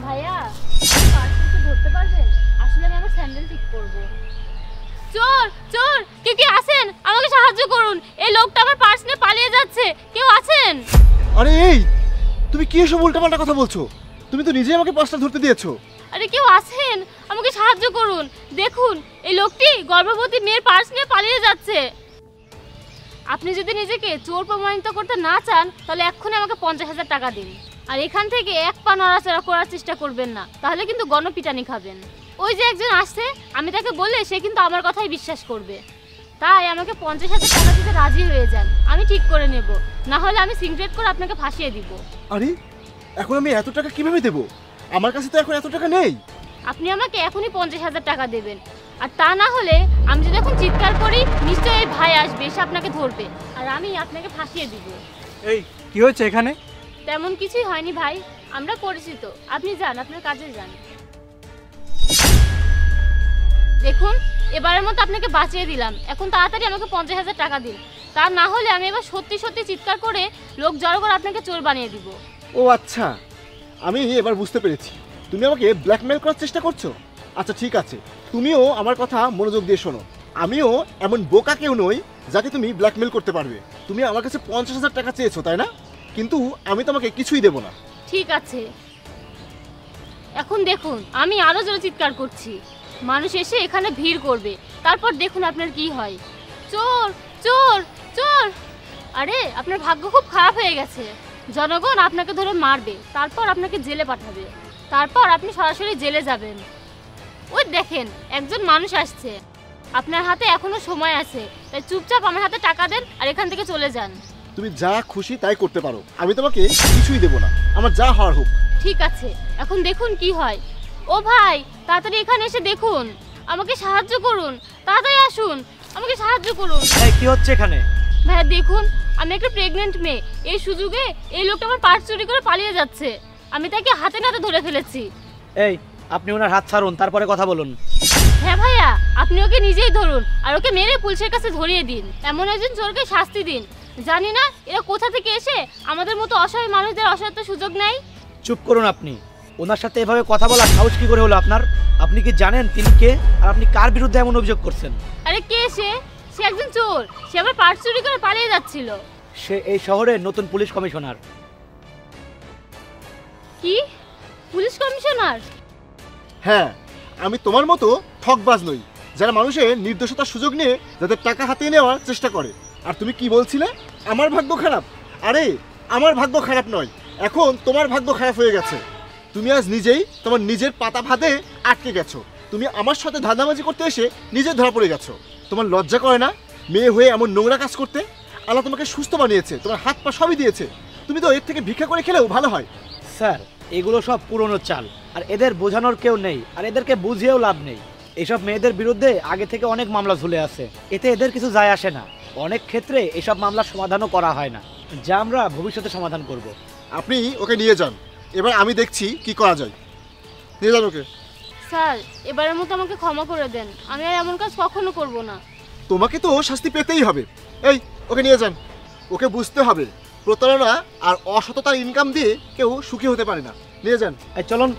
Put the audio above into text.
ভাইয়া, পার্সটা একটু ধরতে পারবেন? আসলে আমি আমার স্যান্ডেল ঠিক করব। চোর চোর, কেউ কি আছেন? আমাকে সাহায্য করুন, এই লোকটা আমার পার্স নিয়ে পালিয়ে যাচ্ছে, কেউ আছেন? আরে এই, তুমি কি এসব উল্টাপাল্টা কথা বলছো? তুমি তো নিজেই আমাকে পার্সটা ধরতে দিয়েছো। আরে কেউ আছেন? আমাকে সাহায্য করুন। দেখুন, এই লোকটি গর্ভবতী মেয়ের পার্স নিয়ে পালিয়ে যাচ্ছে। আপনি যদি নিজেকে চোর প্রমাণিত করতে না চান তাহলে এক্ষুনি আমাকে 50,000 টাকা দিন। আর এখান থেকে এক পা নড়াচড়া করার চেষ্টা করবেন না, তাহলে কিন্তু গণপিটানি খাবেন। ওই যে একজন আসছে, আমি তাকে বললে সে কিন্তু আমার কথাই বিশ্বাস করবে। তাই আমাকে 50,000 টাকা দিতে রাজি হয়ে যান, আমি ঠিক করে নেব। না হলে আমি সিগারেট করে আপনাকে ফাঁসিয়ে দিব। আরে এখন আমি এত টাকা কিভাবে দেব? আমার কাছে তো এখন এত টাকা নেই। আপনি আমাকে এখনই 50,000 টাকা দেবেন, আর তা না হলে আমি যদি এখন চিৎকার করি নিশ্চয়ই এই ভাই আসবে, এসে আপনাকে ধরবে, আর আমি আপনাকে ফাঁসিয়ে দিব। এই কি হচ্ছে এখানে? তেমন কিছুই হয়নি ভাই, আমরা পরিচিত। আপনি যান, আপনার কাজে যান। দেখুন, এবারের মতো আপনাকে বাঁচিয়ে দিলাম, এখন তাড়াতাড়ি আমাকে 50,000 টাকা দিন। তা না হলে আমি এবার সত্যি সত্যি চিৎকার করে লোক জড়ো করে আপনাকে চোর বানিয়ে দিব। ও আচ্ছা, আমি এবার বুঝতে পেরেছি তুমি আমাকে ব্ল্যাকমেল করার চেষ্টা করছো। আচ্ছা ঠিক আছে, তুমিও আমার কথা মনোযোগ দিয়ে শোনো। আমিও এমন বোকা কেউ নই যাকে তুমি ব্ল্যাকমেল করতে পারবে। তুমি আমার কাছে 50,000 টাকা চেয়েছো, তাই না? কিন্তু আমি তোমাকে কিছুই দেব না। ঠিক আছে, এখন দেখুন আমি আরো জোরে চিৎকার করছি, মানুষ এসে এখানে ভিড় করবে, তারপর দেখুন আপনার কি হয়। চোর চোর চোর! আরে আপনার ভাগ্য খুব খারাপ হয়ে গেছে, জনগণ আপনাকে ধরে মারবে, তারপর আপনাকে জেলে পাঠাবে, তারপর আপনি সরাসরি জেলে যাবেন। ওই দেখেন একজন মানুষ আসছে, আপনার হাতে এখনো সময় আছে, তাই চুপচাপ আমার হাতে টাকা দেন আর এখান থেকে চলে যান। তুমি যা খুশি তাই করতে পারো, আমি তোমাকে কিছুই দেব না, আমার যা হওয়ার হোক। ঠিক আছে, এখন দেখুন কি হয়। ও ভাই, তাড়াতাড়ি এখানে এসে দেখুন, আমাকে সাহায্য করুন, তাড়াতাড়ি আসুন, আমাকে সাহায্য করুন। এই কি হচ্ছে এখানে? ভাই দেখুন, আমি একটা প্রেগন্যান্ট মেয়ে, এই সুযোগে এই লোকটা আমার পার্স চুরি করে পালিয়ে যাচ্ছে, আমি তাকে হাতে নাতে ধরে ফেলেছি। এই আপনি ওনার হাত ছাড়ুন, তারপরে কথা বলুন। হ্যাঁ ভাইয়া, আপনি ওকে নিজেই ধরুন আর ওকে মেরে পুলিশের কাছে ধরিয়ে দিন। এমন একজন চোরকে শাস্তি দিন, জানি না এরা কোথা থেকে এসে আমাদের মতো অসহায় মানুষদের অসহায়তার সুযোগ নেয়। চুপ করুন আপনি। ওনার সাথে এভাবে কথা বলার সাহস কি করে হলো আপনার? আপনি কি জানেন তিনি কে আর আপনি কার বিরুদ্ধে এমন অভিযোগ করছেন? আরে কে সে? সে একজন চোর, সে আমার পার্স চুরি করে পালিয়ে যাচ্ছিল। সে এই শহরের নতুন পুলিশ কমিশনার। কি? Police commissioner? হ্যাঁ, আমি তোমার মতো ঠকবাজ নই, যারা মানুষের নির্দোষতার সুযোগ নিয়ে যাদের টাকা হাতিয়ে নেওয়ার চেষ্টা করে। আর তুমি কি বলছিলে আমার ভাগ্য খারাপ? আরে আমার ভাগ্য খারাপ নয়, এখন তোমার ভাগ্য খারাপ হয়ে গেছে। তুমি আজ নিজেই তোমার নিজের পাতা ভাতে আটকে গেছো। তুমি আমার সাথে ধাঁধাবাজি করতে এসে নিজে ধরা পড়ে গেছো। তোমার লজ্জা করে না মেয়ে হয়ে এমন নোংরা কাজ করতে? আল্লাহ তোমাকে সুস্থ বানিয়েছে, তোমার হাত পা সবই দিয়েছে, তুমি তো এর থেকে ভিক্ষা করে খেলেও ভালো হয়। স্যার, এগুলো সব পুরনো চাল, আর এদের বোঝানোর কেউ নেই, আর এদেরকে বুঝিয়েও লাভ নেই। এসব মেয়েদের বিরুদ্ধে আগে থেকে অনেক মামলা ঝুলে আছে, এতে এদের কিছু যায় আসে না। অনেক ক্ষেত্রে এসব মামলার সমাধানও করা হয় না, যা আমরা ভবিষ্যতে সমাধান করব। আপনি ওকে নিয়ে যান, এবার আমি দেখছি কি করা যায়। নিয়ে যান ওকে। স্যার, এবারের মতো আমাকে ক্ষমা করে দেন, আমি আর এমন কাজ কখনো করব না। তোমাকে তো শাস্তি পেতেই হবে। এই ওকে নিয়ে যান, ওকে বুঝতে হবে প্রতারণা আর অসততার ইনকাম দিয়ে কেউ সুখী হতে পারে না। নিয়ে যান। এই চলুন।